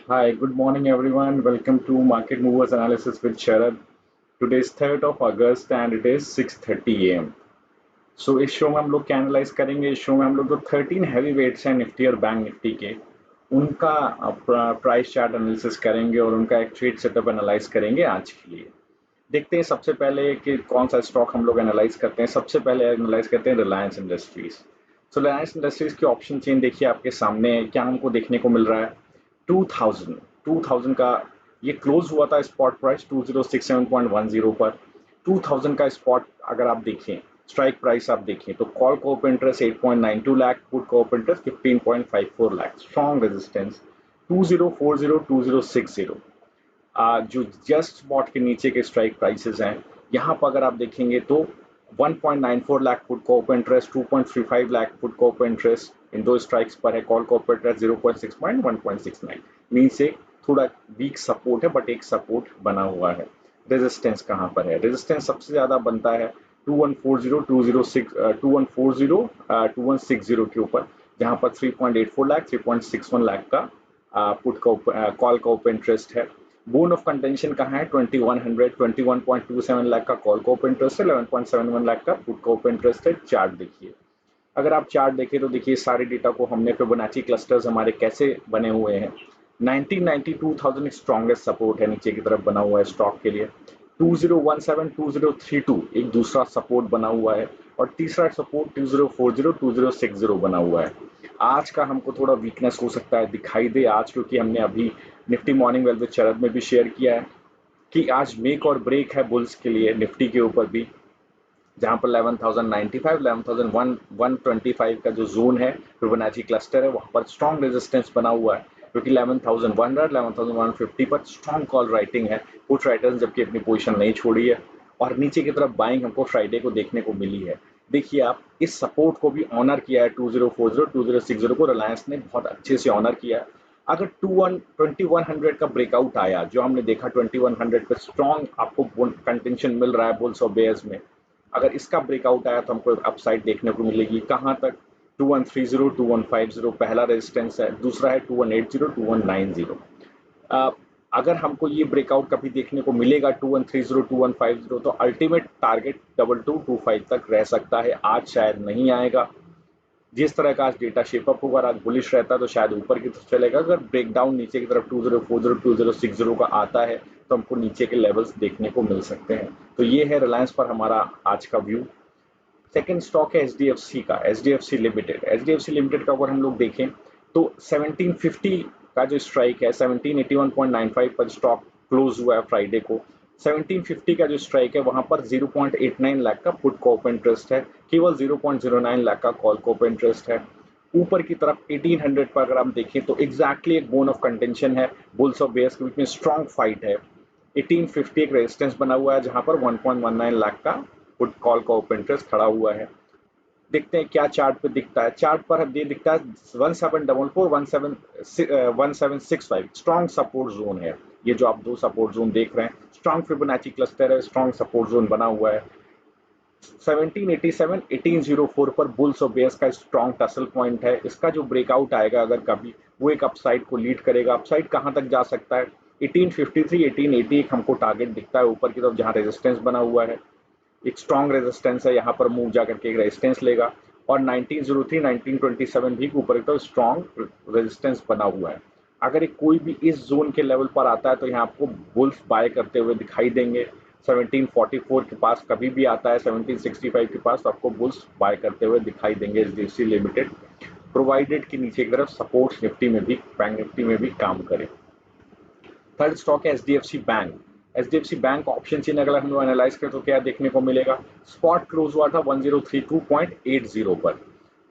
Hi, good morning everyone. Welcome to Market Movers Analysis with Sharad. Today is 3rd of August and it is 6:30 a.m. सो इस show में हम लोग क्या analyse करेंगे। इस show में हम लोग जो 13 हैवी वेट्स हैं निफ्टी और बैंक निफ्टी के उनका प्राइस चार्ट एनालिसिस करेंगे और उनका एक ट्रेड सेटअप एनालाइज करेंगे आज के लिए। देखते हैं सबसे पहले कि कौन सा स्टॉक हम लोग एनालाइज करते हैं। सबसे पहले एनालाइज करते हैं रिलायंस इंडस्ट्रीज। सो रिलायंस इंडस्ट्रीज की ऑप्शन चेन देखिए आपके सामने है। क्या हमको देखने को मिल रहा है 2000 का ये क्लोज हुआ था स्पॉट प्राइस 2067.10 पर। 2000 का स्पॉट अगर आप देखें स्ट्राइक प्राइस आप देखें तो कॉल को ओपन इंटरेस्ट 8.92 लाख, पुट को open interest 15.54 lakh. Strong resistance 2040 2060 जो जस्ट स्पॉट के नीचे के स्ट्राइक प्राइसेस हैं। यहाँ पर अगर आप देखेंगे तो 1.94 लाख पुट को ओपन इंटरेस्ट, 2.35 लाख पुट को ओपन इंटरेस्ट इन दो स्ट्राइक्स पर है। कॉल को ओपन इंटरेस्ट 0.6 1.69 मीन से थोड़ा वीक सपोर्ट है बट एक सपोर्ट बना हुआ है। रेजिस्टेंस कहाँ पर है? रेजिस्टेंस सबसे ज्यादा बनता है 2140 206 2140 2160 के ऊपर, जहाँ पर 3.84 लाख 3.61 लाख का पुट का कॉल का ओपन इंटरेस्ट है। बोन ऑफ कंटेंशन कहाँ है? 2100 21.27 लाख का कॉल का ओपन इंटरेस्ट है, 11.71 लाख का पुट का ओपन इंटरेस्ट है। चार्ट देखिए, अगर आप चार्ट देखें तो देखिए सारे डेटा को हमने फिबोनाची क्लस्टर्स हमारे कैसे बने हुए हैं। 1992,000 स्ट्रॉन्गेस्ट सपोर्ट है, नीचे की तरफ बना हुआ है स्टॉक के लिए। 2017 2032 एक दूसरा सपोर्ट बना हुआ है और तीसरा सपोर्ट 2040 2060 बना हुआ है। आज का हमको थोड़ा वीकनेस हो सकता है दिखाई दे आज, क्योंकि हमने अभी निफ्टी मॉर्निंग वेल विद शरद में भी शेयर किया है कि आज मेक और ब्रेक है बुल्स के लिए निफ्टी के ऊपर भी, जहां पर 11,095 11,125 का जो जोन है फिबोनाची क्लस्टर है वहां पर स्ट्रॉन्ग रेजिस्टेंस बना हुआ है, क्योंकि 11,100 11,150 पर स्ट्रॉन्ग कॉल राइटिंग है पुट राइटर्स, जबकि अपनी पोजीशन नहीं छोड़ी है। और नीचे की तरफ बाइंग हमको फ्राइडे को देखने को मिली है। देखिए आप इस सपोर्ट को भी ऑनर किया है 2040 2060 को रिलायंस ने बहुत अच्छे से ऑनर किया है। अगर 2100 का ब्रेकआउट आया जो हमने देखा 2100 पे स्ट्रॉन्ग आपको कंटेंशन मिल रहा है बुल्स और बेयर्स में, अगर इसका ब्रेकआउट आया तो हमको अपसाइड देखने को मिलेगी। कहाँ तक? 2130 2150 पहला रेजिस्टेंस है, दूसरा है 2180 2190। अगर हमको ये ब्रेकआउट कभी देखने को मिलेगा 2130 2150 तो अल्टीमेट टारगेट 2225 तक रह सकता है। आज शायद नहीं आएगा। जिस तरह का आज डेटा शेपअप होगा, आज बुलिश रहता है तो शायद ऊपर की तरफ चलेगा। अगर ब्रेकडाउन नीचे की तरफ 2040 2060 का आता है तो हमको नीचे के लेवल्स देखने को मिल सकते हैं। तो ये है रिलायंस पर हमारा आज का व्यू। सेकेंड स्टॉक है एचडीएफसी का, एचडीएफसी लिमिटेड। एचडीएफसी लिमिटेड का अगर हम लोग देखें तो 1750 का जो स्ट्राइक है 1781.95 पर स्टॉक क्लोज हुआ है फ्राइडे को। 1750 का जो स्ट्राइक है वहां पर 0.89 लाख का पुट को ओपन इंटरेस्ट है, केवल 0.09 लाख का कॉल को ओपन इंटरेस्ट है। ऊपर की तरफ 1800 पर अगर हम देखें तो एग्जैक्टली एक बोन ऑफ कंटेंशन है, बुल्स और बेयर्स के बीच में स्ट्रॉन्ग फाइट है। 1850 एक रेजिस्टेंस बना हुआ है जहां पर 1.19 लाख का पुट कॉल का ओपन इंटरेस्ट खड़ा हुआ है। देखते हैं क्या चार्ट पे दिखता है। चार्ट पर ये दिखता है 1744 1765 स्ट्रॉन्ग सपोर्ट जोन है। ये जो आप दो सपोर्ट जोन देख रहे हैं स्ट्रॉन्ग फिबोनाची क्लस्टर है, स्ट्रॉन्ग सपोर्ट जोन बना हुआ है। 1787 1804 पर बुल्स और बेयर्स का स्ट्रॉन्ग टसल पॉइंट है। इसका जो ब्रेकआउट आएगा अगर कभी, वो एक अपसाइड को लीड करेगा। अपसाइड कहां तक जा सकता है? 1853 1880 एक हमको टारगेट दिखता है ऊपर की तरफ, जहां रेजिस्टेंस बना हुआ है। एक स्ट्रॉन्ग रेजिस्टेंस है, यहाँ पर मूव जाकर के एक रेजिस्टेंस लेगा। और 1903 1927 भी ऊपर की तरफ स्ट्रॉन्ग रेजिस्टेंस बना हुआ है। अगर एक कोई भी इस जोन के लेवल पर आता है तो यहाँ आपको बुल्स बाय करते हुए दिखाई देंगे। 1744 के पास कभी भी आता है 1765 के पास तो आपको बुल्स बाय करते हुए दिखाई देंगे एचडीएफसी लिमिटेड, प्रोवाइडेड कि नीचे की तरफ सपोर्ट निफ्टी में भी बैंक निफ्टी में भी काम करे। थर्ड स्टॉक है HDFC bank. HDFC bank option chain अगर हम लोग एनालाइज करें तो क्या देखने को मिलेगा? स्पॉट क्लोज हुआ था 1032.80 पर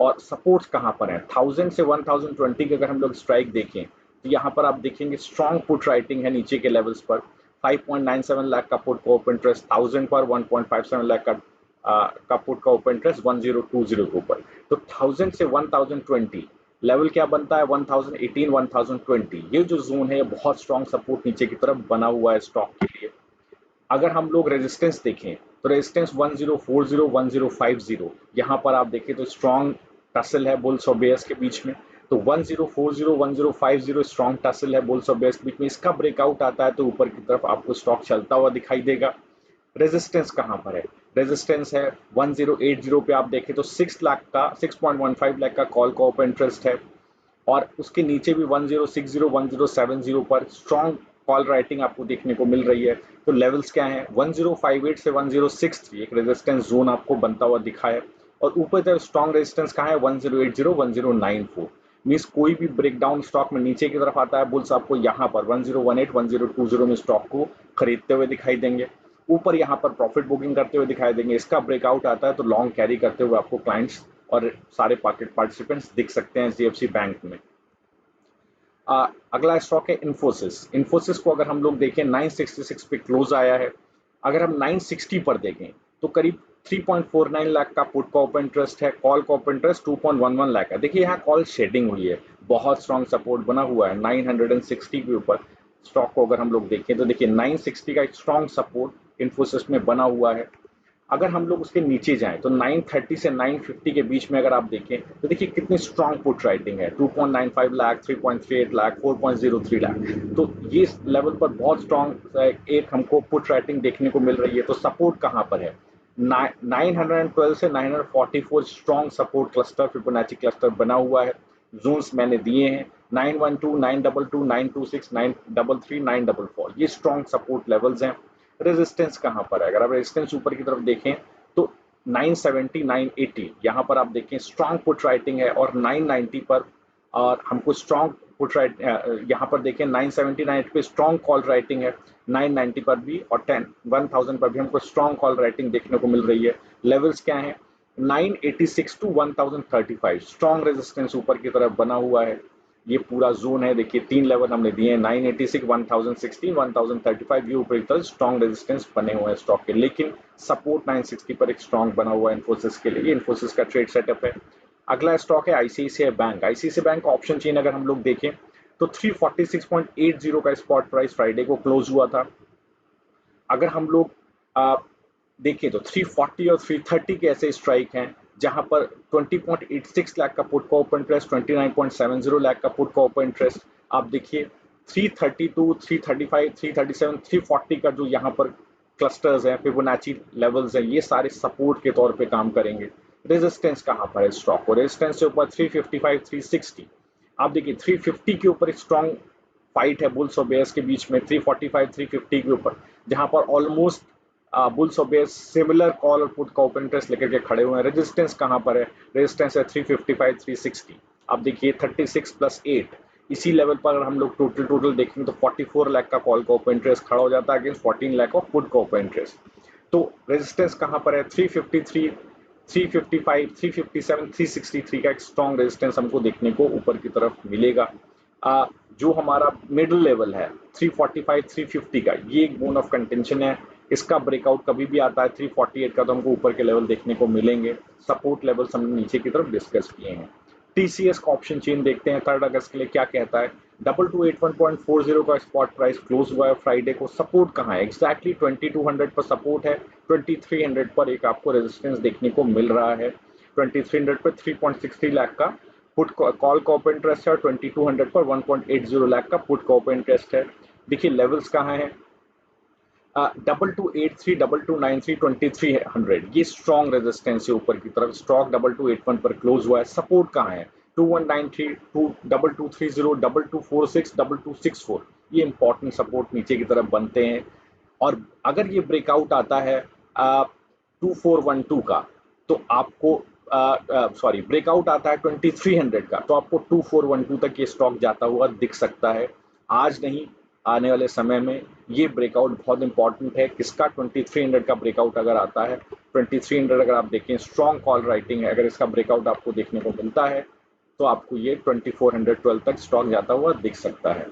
और सपोर्ट्स कहां पर है? 1000 से 1020 के अगर हम लोग स्ट्राइक देखें तो यहाँ पर आप देखेंगे स्ट्रॉन्ग पुट राइटिंग है नीचे के लेवल्स पर। 5.97 लाख का पुट का ओपन इंटरेस्ट 1000 पर, 1.57 लाख का पुट का ओपन इंटरेस्ट 1020 के ऊपर। तो 1000 से 1020 लेवल क्या बनता है? 1018 1020। ये जो जोन है ये बहुत स्ट्रॉन्ग सपोर्ट नीचे की तरफ बना हुआ है स्टॉक के लिए। अगर हम लोग रेजिस्टेंस देखें तो रेजिस्टेंस 1040 1050, यहाँ पर आप देखें तो स्ट्रॉन्ग टसल है बुल्स और बेयर्स के बीच में। तो 1040 1050 स्ट्रॉन्ग टसल है बुल्स और बेयर्स के बीच में, इसका ब्रेकआउट आता है तो ऊपर की तरफ आपको स्टॉक चलता हुआ दिखाई देगा। रेजिस्टेंस कहां पर है? रेजिस्टेंस है 1080 पे, आप देखें तो 6 लाख का 6.15 लाख का कॉल को ओपन इंटरेस्ट है, और उसके नीचे भी 1060 1070 पर स्ट्रॉन्ग कॉल राइटिंग आपको देखने को मिल रही है। तो लेवल्स क्या हैं? 1058 से 1063 एक रेजिस्टेंस जोन आपको बनता हुआ दिखा है, और ऊपर तरफ स्ट्रॉन्ग रेजिस्टेंस कहाँ है? 1080 1094। मीन्स कोई भी ब्रेकडाउन स्टॉक में नीचे की तरफ आता है, बुल्स आपको यहाँ पर 1018 1020 में स्टॉक को खरीदते हुए दिखाई देंगे, ऊपर यहाँ पर प्रॉफिट बुकिंग करते हुए दिखाई देंगे। इसका ब्रेकआउट आता है तो लॉन्ग कैरी करते हुए आपको क्लाइंट्स और सारे मार्केट पार्टिसिपेंट्स दिख सकते हैं एचडीएफसी बैंक में। अगला स्टॉक है इन्फोसिस। इन्फोसिस को अगर हम लोग देखें 966 पे क्लोज आया है। अगर हम 960 पर देखें तो करीब 3.49 लाख का पुट का ओपन इंटरेस्ट है, कॉल का ओपन इंटरेस्ट 2.11 लाख है। देखिए यहाँ कॉल शेडिंग हुई है, बहुत स्ट्रॉन्ग सपोर्ट बना हुआ है 960 के ऊपर। स्टॉक को अगर हम लोग देखें तो देखिए 960 का एक स्ट्रॉन्ग सपोर्ट इन्फोसिस में बना हुआ है। अगर हम लोग उसके नीचे जाएं तो 930 से 950 के बीच में अगर आप देखें तो देखिए कितनी स्ट्रॉन्ग पुट राइटिंग है, 2.95 लाख, 3.38 लाख, 4.03 लाख। तो ये लेवल पर बहुत स्ट्रॉन्ग एक हमको पुट राइटिंग देखने को मिल रही है। तो सपोर्ट कहाँ पर है? 912 से 944 strong support cluster, Fibonacci cluster बना हुआ है। जोन्स मैंने दिए हैं 912, 922, 926, 933, 944, ये स्ट्रॉन्ग सपोर्ट लेवल्स हैं। रेजिस्टेंस कहां पर है? अगर आप रेजिस्टेंस ऊपर की तरफ देखें तो 970 980 यहाँ पर आप देखें स्ट्रॉन्ग पुट राइटिंग है, और 990 पर और हमको स्ट्रॉन्ग पुट राइट यहाँ पर देखें 970 980 पे स्ट्रॉन्ग कॉल राइटिंग है, 990 पर भी और 1000 पर भी हमको स्ट्रॉन्ग कॉल राइटिंग देखने को मिल रही है। लेवल्स क्या है? 986 टू 1035 स्ट्रॉन्ग रेजिस्टेंस ऊपर की तरफ बना हुआ है। ये पूरा जोन है, देखिए 3 लेवल हमने दिए हैं 986 1016 1035, ये ऊपर की तरफ स्ट्रॉन्ग रेजिस्टेंस बने हुए हैं स्टॉक के, लेकिन सपोर्ट 960 पर एक स्ट्रॉन्ग बना हुआ है इन्फोसिस के लिए। ये इन्फोसिस का ट्रेड सेटअप है। अगला स्टॉक है आईसीआईसीआई बैंक। आईसीआईसीआई बैंक का ऑप्शन चेन अगर हम लोग देखें तो 346.80 का स्पॉट प्राइस फ्राइडे को क्लोज हुआ था। अगर हम लोग देखें तो 340 और 330 के ऐसे स्ट्राइक हैं जहां पर 20.86 लाख का पुट का ओपन इंटरेस्ट, 29.70 लाख का पुट का ओपन इंटरेस्ट। आप देखिए 332, 335, 337, 340 का जो यहाँ पर क्लस्टर्स हैं, फिबोनाची लेवल्स हैं, ये सारे सपोर्ट के तौर पे काम करेंगे। रेजिस्टेंस कहाँ पर है स्टॉक को? रेजिस्टेंस से ऊपर 355, 360। आप देखिए 350 के ऊपर एक स्ट्रॉन्ग फाइट है बुल्स और बेयर्स के बीच में, 345 350 के ऊपर, जहां पर ऑलमोस्ट बुल्स और बेयर्स सिमिलर कॉल और पुट का ओपन इंटरेस्ट लेकर के खड़े हुए हैं। रेजिस्टेंस कहां पर है? रेजिस्टेंस है 355 360। आप देखिए 36 प्लस 8, इसी लेवल पर अगर हम लोग टोटल देखेंगे तो 44 लाख का कॉल का ओपन इंटरेस्ट खड़ा हो जाता है अगेंस्ट 14 लाख ऑफ पुट का ओपन इंटरेस्ट। तो रेजिस्टेंस कहां पर है? 353 355 357 363 का एक स्ट्रॉन्ग रेजिस्टेंस हमको देखने को ऊपर की तरफ मिलेगा। जो हमारा मिडिल लेवल है 345 350 का, ये एक जोन ऑफ कंटेंशन है। इसका ब्रेकआउट कभी भी आता है 348 का तो हमको ऊपर के लेवल देखने को मिलेंगे। सपोर्ट लेवल्स हमने नीचे की तरफ डिस्कस किए हैं। टीसीएस का ऑप्शन चेन देखते हैं 3 अगस्त के लिए क्या कहता है। 2281.40 का स्पॉट प्राइस क्लोज हुआ है फ्राइडे को। सपोर्ट कहाँ है? एग्जैक्टली 2200 पर सपोर्ट है, 2300 पर एक आपको रेजिस्टेंस देखने को मिल रहा है। 2300 पर 3.63 लाख का पुट कॉल का ओपन इंटरेस्ट है, और 2200 पर 1.80 लाख का पुट का ओपन इंटरेस्ट है। देखिए लेवल्स कहाँ हैं? 2283 2293 2300, ये स्ट्रॉन्ग रेजिस्टेंस है ऊपर की तरफ। स्टॉक 2281 पर क्लोज हुआ है। सपोर्ट कहाँ है? 2193 2230 2246 2264, ये इंपॉर्टेंट सपोर्ट नीचे की तरफ बनते हैं। और अगर ये ब्रेकआउट आता है 2412 का तो आपको सॉरी ब्रेकआउट आता है 2300 का तो आपको 2412 तक ये स्टॉक जाता हुआ दिख सकता है। आज नहीं, आने वाले समय में ये ब्रेकआउट बहुत इंपॉर्टेंट है। किसका? 2300 का ब्रेकआउट अगर आता है, 2300 अगर आप देखें स्ट्रॉन्ग कॉल राइटिंग है, अगर इसका ब्रेकआउट आपको देखने को मिलता है तो आपको ये 2412 तक स्टॉक जाता हुआ दिख सकता है।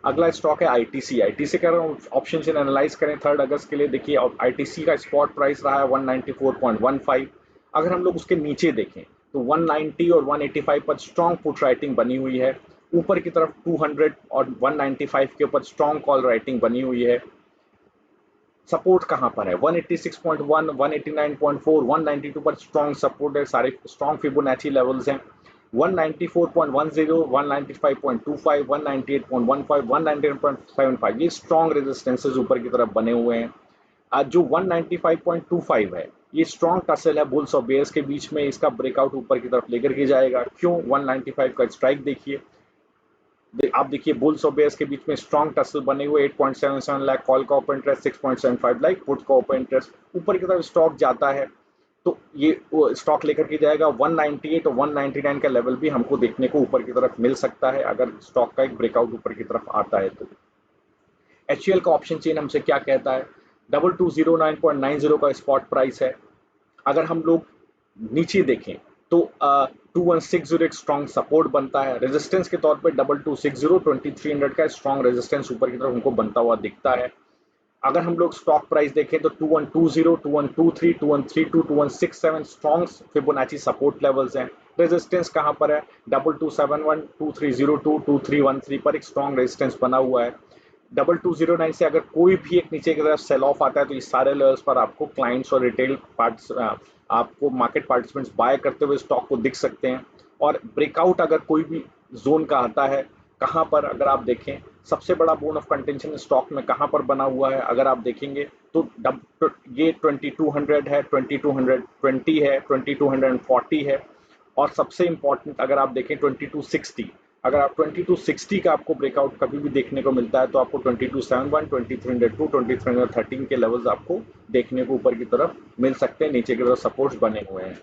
अगला स्टॉक है आईटीसी। आईटीसी का ऑप्शन चेन एनालाइज करें 3 अगस्त के लिए, देखिए आईटीसी का स्पॉट प्राइस रहा है 194.15। अगर हम लोग उसके नीचे देखें तो 190 और 185 पर स्ट्रॉन्ग पुट राइटिंग बनी हुई है। ऊपर की तरफ 200 और 195 के ऊपर स्ट्रॉन्ग कॉल राइटिंग बनी हुई है। सपोर्ट कहां पर है? 186.1 189.4 192 पर स्ट्रॉन्ग सपोर्ट है, सारे स्ट्रॉन्ग फिबोनाची लेवल्स हैं। 194.10, 195.25, 198.15, 198.75 ये स्ट्रॉन्ग रेजिस्टेंसेज ऊपर की तरफ बने हुए हैं। आज जो 195.25 है ये स्ट्रॉन्ग टसल है बुल्स और बेयर्स के बीच में, इसका ब्रेकआउट ऊपर की तरफ लेकर के जाएगा। क्यों? 195 का स्ट्राइक देखिए, आप देखिए बुल्स और बेयर्स के बीच में स्ट्रॉन्ग टसल बने हुए, 8.77 लाख कॉल का ओपन इंटरेस्ट, 6.75 लाख पुट का ओपन इंटरेस्ट। ऊपर की तरफ स्टॉक जाता है तो ये स्टॉक लेकर के जाएगा 198 और 199 का लेवल भी हमको देखने को ऊपर की तरफ मिल सकता है अगर स्टॉक का एक ब्रेकआउट ऊपर की तरफ आता है तो। एचयूएल का ऑप्शन चेन हमसे क्या कहता है? 2209.90 का स्पॉट प्राइस है। अगर हम लोग नीचे देखें तो 2160 एक स्ट्रॉन्ग सपोर्ट बनता है। रेजिस्टेंस के तौर पे 2260 2300 का स्ट्रॉन्ग रेजिस्टेंस ऊपर की तरफ हमको बनता हुआ दिखता है। अगर हम लोग स्टॉक प्राइस देखें तो 2120, 2123, 2132, 2167 स्ट्रॉन्ग फिबोनाची सपोर्ट लेवल्स हैं। रेजिस्टेंस कहां पर है? 2271, 2302, 2313 पर एक स्ट्रॉन्ग रेजिस्टेंस बना हुआ है। 2209 से अगर कोई भी एक नीचे की तरफ सेल ऑफ आता है तो इस सारे लेवल्स पर आपको क्लाइंट्स और रिटेल पार्ट्स आपको मार्केट पार्टिसिपेंट्स बाय करते हुए स्टॉक को दिख सकते हैं। और ब्रेकआउट अगर कोई भी जोन का आता है, कहां पर अगर आप देखें सबसे बड़ा बोन ऑफ कंटेंशन स्टॉक में कहां पर बना हुआ है अगर आप देखेंगे तो ये 2200 है, 2220 है, 2240 है। और सबसे इंपॉर्टेंट अगर आप देखें 2260, अगर आप 2260 का आपको ब्रेकआउट कभी भी देखने को मिलता है तो आपको 2271, 2302, 2313 के लेवल्स आपको देखने को ऊपर की तरफ मिल सकते हैं। नीचे की तरफ सपोर्ट्स बने हुए हैं।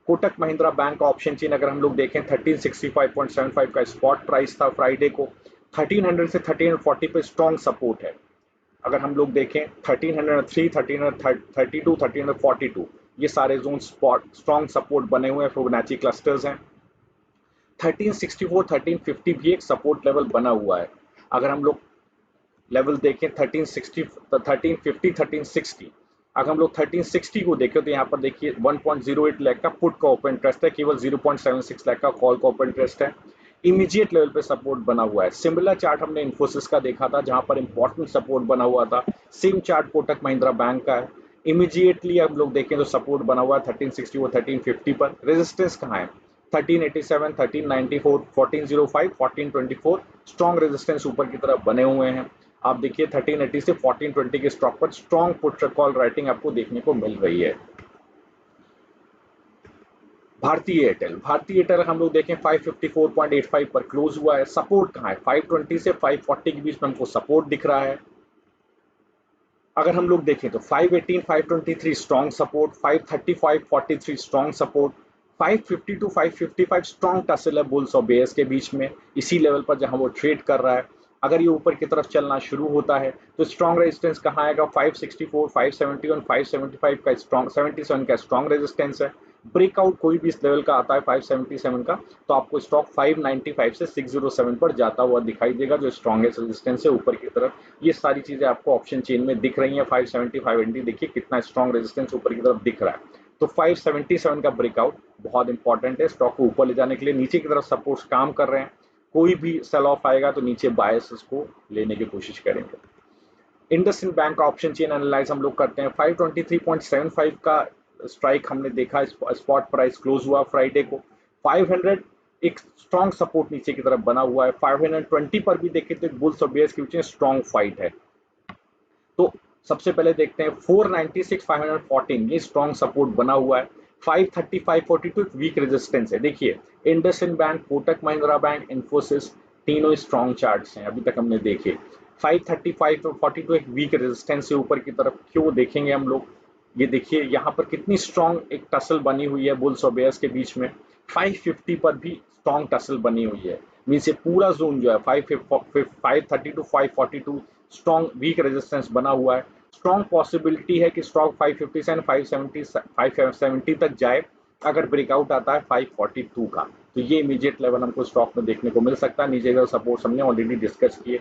कोटक महिंद्रा बैंक का ऑप्शन चेन अगर हम लोग देखें 1365.75 का स्पॉट प्राइस था फ्राइडे को, 1300 से 1340 पे स्ट्रॉन्ग सपोर्ट है। अगर हम लोग देखें 1303, 1332, 1342 ये सारे जोन स्ट्रॉन्ग सपोर्ट बने हुए हैं, फिबोनाची क्लस्टर्स हैं। 1364, 1350 भी एक सपोर्ट लेवल बना हुआ है। अगर हम लोग लेवल देखें 1360, 1350, 1360, अगर हम लोग 1360 को देखें तो यहाँ पर देखिए 1.08 लाख का पुट का ओपन इंटरेस्ट है, केवल 0.76 लाख का कॉल का ओपन इंटरेस्ट है। इमीडिएट लेवल पे सपोर्ट बना हुआ है। सिमिलर चार्ट हमने इन्फोसिस का देखा था जहां पर इंपॉर्टेंट सपोर्ट बना हुआ था। Same chart Kotak Mahindra bank का है। इमीडिएटली हम लोग देखें तो सपोर्ट बना हुआ है 1360 और 1350 पर। रेजिस्टेंस कहाँ है? 1387, 1394, 1405, 1424 स्ट्रॉन्ग रेजिस्टेंस ऊपर की तरफ बने हुए हैं। आप देखिए 1380 से 1420 के स्टॉक पर स्ट्रॉन्ग पुट कॉल राइटिंग आपको देखने को मिल रही है। भारतीय एयरटेल हम लोग देखें 554.85 पर क्लोज हुआ है। सपोर्ट कहाँ है? 520 से 540 के बीच में हमको सपोर्ट दिख रहा है। अगर हम लोग देखें तो 518, 523 strong support, 535, 43 strong support, 550 to 555 strong tussle है बुल्स और बेयर्स के बीच में, इसी लेवल पर जहां वो ट्रेड कर रहा है। अगर ये ऊपर की तरफ चलना शुरू होता है तो स्ट्रॉन्ग रेजिस्टेंस कहाँ आएगा? 564, 571, 575 का स्ट्रॉन्ग, 77 का स्ट्रॉन्ग रेजिस्टेंस है। ब्रेकआउट कोई भी इस लेवल का आता है 577 का तो आपको स्टॉक 595 से 607 पर जाता हुआ दिखाई देगा, जो स्ट्रॉन्गेस्ट रेजिस्टेंस है ऊपर की तरफ। ये सारी चीजें आपको ऑप्शन चेन में दिख रही हैं। 570, 580 देखिए कितना स्ट्रॉन्ग रेजिस्टेंस ऊपर की तरफ दिख रहा है। तो 577 का ब्रेकआउट बहुत इंपॉर्टेंट है स्टॉक को ऊपर ले जाने के लिए। नीचे की तरफ सपोर्ट्स काम कर रहे हैं, कोई भी सेल ऑफ आएगा तो नीचे बायर्स को लेने की कोशिश करेंगे। इंडसइंड बैंक का ऑप्शन चेन एनालाइज हम लोग करते हैं। 523.75 का स्ट्राइक हमने देखा, स्पॉट प्राइस क्लोज हुआ फ्राइडे को। 500 एक स्ट्रॉन्ग सपोर्ट नीचे की तरफ बना हुआ है। 520 पर भी देखें तो बुल्स और बेयर्स के बीच में स्ट्रॉन्ग फाइट है। तो सबसे पहले देखते हैं 496, 514 ये स्ट्रॉन्ग सपोर्ट बना हुआ है। 530, 542 वीक रेजिस्टेंस है। देखिए इंडसइंड बैंक, कोटक महिंद्रा बैंक, इन्फोसिस तीनों स्ट्रॉन्ग चार्ट्स हैं अभी तक हमने देखे। 535 और 42 एक वीक रेजिस्टेंस से ऊपर की तरफ क्यों देखेंगे हम लोग? ये देखिए यहाँ पर कितनी स्ट्रॉन्ग एक टसल बनी हुई है बुल्स और बेयर्स के बीच में। 550 पर भी स्ट्रॉन्ग टसल बनी हुई है। मीन्स ये पूरा जोन जो है 530 टू 542 स्ट्रॉन्ग वीक रेजिस्टेंस बना हुआ है। स्ट्रॉन्ग पॉसिबिलिटी है कि स्टॉक 550 से 570 तक जाए अगर ब्रेकआउट आता है 542 का, तो ये इमीडिएट लेवल हमको स्टॉक में देखने को मिल सकता है। नीचे का सपोर्ट हमने ऑलरेडी डिस्कस किए।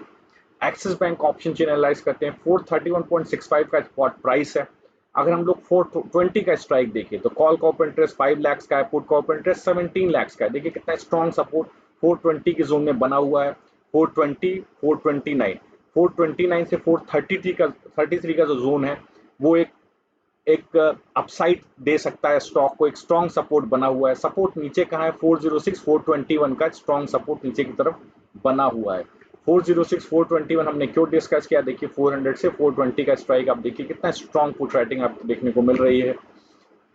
Axis bank option chain analyse करते हैं। 431.65 का स्पॉट प्राइस है। अगर हम लोग 420 का स्ट्राइक देखें तो कॉल का ओपन इंटरेस्ट 5 लाख का है, पुट का ओपन इंटरेस्ट 17 लाख का है। देखिए कितना स्ट्रॉन्ग सपोर्ट 420 के जोन में बना हुआ है। 420, 429, 429 से 433 का जो जोन है वो एक एक अपसाइड दे सकता है स्टॉक को, एक स्ट्रॉन्ग सपोर्ट बना हुआ है। सपोर्ट नीचे कहाँ है, 406 421 का स्ट्रॉन्ग सपोर्ट नीचे की तरफ बना हुआ है। 406 421 हमने क्यों डिस्कस किया, देखिए 400 से 420 का स्ट्राइक आप देखिए कितना स्ट्रॉन्ग पुट राइटिंग आपको देखने को मिल रही है।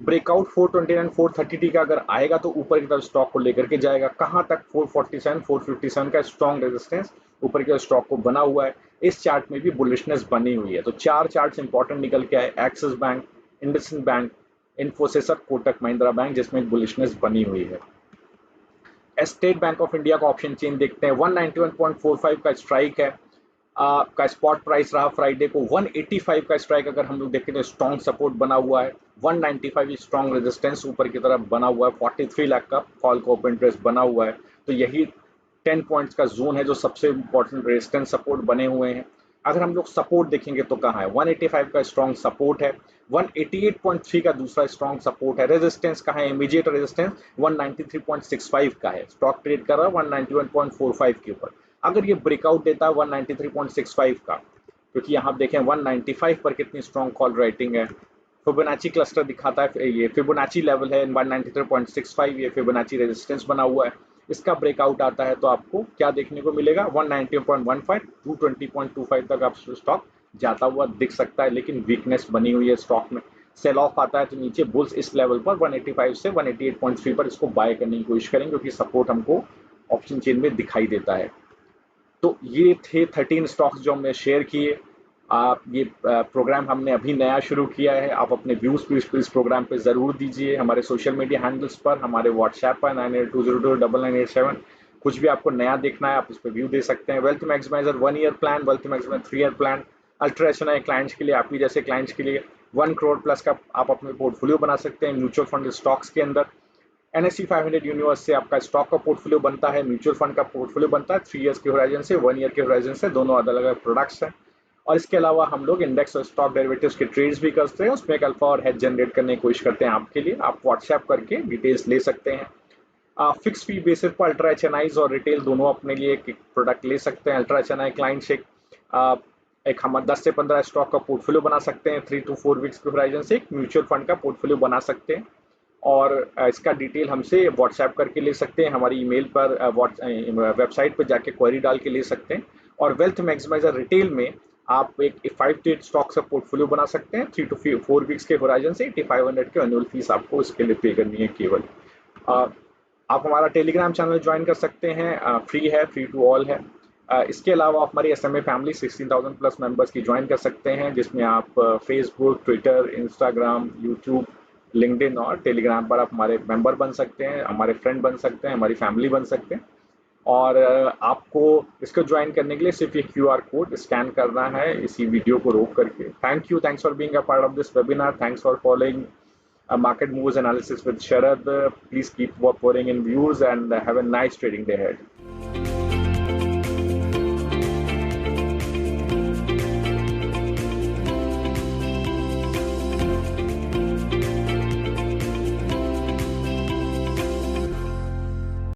ब्रेकआउट 429 430 का अगर आएगा तो ऊपर की तरफ स्टॉक को लेकर के जाएगा। कहां तक, 447 457 का स्ट्रॉन्ग रेजिस्टेंस ऊपर की तरफ स्टॉक को बना हुआ है। इस चार्ट में भी बुलिशनेस बनी हुई है। तो चार चार्ट्स इंपॉर्टेंट निकल के आए, axis bank, IndusInd bank, Infosys और कोटक महिंद्रा बैंक, जिसमें बुलिशनेस बनी हुई है। स्टेट बैंक ऑफ इंडिया का ऑप्शन चेन देखते हैं, 191.45 का स्ट्राइक है का स्पॉट प्राइस रहा फ्राइडे को। 185 का स्ट्राइक अगर हम लोग देखें तो स्ट्रॉन्ग सपोर्ट बना हुआ है। 195 स्ट्रॉन्ग रेजिस्टेंस ऊपर की तरफ बना हुआ है। 43 लाख का कॉल को ओपन इंटरेस्ट बना हुआ है। तो यही 10 पॉइंट्स का जोन है जो सबसे इंपॉर्टेंट रेजिस्टेंस सपोर्ट बने हुए हैं। अगर हम लोग सपोर्ट देखेंगे तो कहाँ है, 185 का स्ट्रॉन्ग सपोर्ट है। 188.3 का दूसरा स्ट्रॉन्ग सपोर्ट है। रेजिस्टेंस कहाँ है, इमीडिएट रेजिस्टेंस 193.65 का है। स्टॉक ट्रेड कर रहा है 191.45 के ऊपर। अगर ये ब्रेकआउट देता है 193.65 का, क्योंकि यहाँ देखें 195 पर कितनी स्ट्रॉन्ग कॉल राइटिंग है। फिबोनाची क्लस्टर दिखाता है, ये फिबोनाची लेवल है 193.65, ये फिबोनाची रेजिस्टेंस बना हुआ है। इसका ब्रेकआउट आता है तो आपको क्या देखने को मिलेगा, 190.15 220.25 तक आप स्टॉक जाता हुआ दिख सकता है। लेकिन वीकनेस बनी हुई है स्टॉक में। सेल ऑफ आता है तो नीचे बुल्स इस लेवल पर 185 से 188.3 पर इसको बाय करने की कोशिश करेंगे, क्योंकि सपोर्ट हमको ऑप्शन चेन में दिखाई देता है। तो ये थे 13 स्टॉक्स जो हमने शेयर किए। आप ये प्रोग्राम हमने अभी नया शुरू किया है। आप अपने व्यूज भी इस प्रोग्राम पे ज़रूर दीजिए। हमारे सोशल मीडिया हैंडल्स पर, हमारे व्हाट्सएप पर 98202997, कुछ भी आपको नया देखना है आप उस पर व्यू दे सकते हैं। Wealth maximiser 1 year plan, wealth maximiser 3 year plan, ultra HNI clients के लिए, आप ही जैसे क्लाइंट्स के लिए 1 करोड़ प्लस का आप अपने पोर्टफोलियो बना सकते हैं म्यूचुअल फंड स्टॉक्स के अंदर। एनएससी 500 यूनिवर्स से आपका स्टॉक का पोर्टफोलियो बनता है, म्यूचुअल फंड का पोर्टफोलियो बनता है। 3 ईयर्स के होराइजन से, 1 ईयर के होराइजन से, दोनों अलग अलग प्रोडक्ट्स हैं। और इसके अलावा हम लोग इंडेक्स और स्टॉक डेरिवेटिव्स के ट्रेड्स भी करते हैं। उसमें एक अल्फा और हेज जनरेट करने की कोशिश करते हैं आपके लिए। आप व्हाट्सएप करके डिटेल्स ले सकते हैं। फिक्स फी बेसिस पर अल्ट्रा एचएनआईज और रिटेल दोनों अपने लिए एक प्रोडक्ट ले सकते हैं। अल्ट्रा एचएनआई क्लाइंट्स एक हम 10 से 15 स्टॉक का पोर्टफोलियो बना सकते हैं 3 to 4 वीक्स के होराइजन से। एक म्यूचुअल फंड का पोर्टफोलियो बना सकते हैं और इसका डिटेल हमसे व्हाट्सएप करके ले सकते हैं। हमारी ईमेल पर वेबसाइट पर जाके क्वेरी डाल के ले सकते हैं। और वेल्थ मैक्सिमाइजर रिटेल में आप एक 5 to 8 स्टॉक का पोर्टफोलियो बना सकते हैं 3 to 4 वीक्स के होराइजन से। 8500 की एनुअल फीस आपको इसके लिए पे करनी है केवल। आप हमारा टेलीग्राम चैनल ज्वाइन कर सकते हैं, फ्री है, फ्री टू ऑल है। इसके अलावा आप हमारी एसएमए फैमिली 16,000 प्लस मेंबर्स की ज्वाइन कर सकते हैं, जिसमें आप Facebook, Twitter, Instagram, YouTube, LinkedIn और टेलीग्राम पर आप हमारे मेंबर बन सकते हैं, हमारे फ्रेंड बन सकते हैं, हमारी फैमिली बन सकते हैं। और आपको इसको ज्वाइन करने के लिए सिर्फ ये क्यूआर कोड स्कैन करना है इसी वीडियो को रोक करके। Thank you, thanks for being a part of this webinar, thanks for following market moves analysis with Sharad. Please keep pouring in views and have a nice trading day ahead.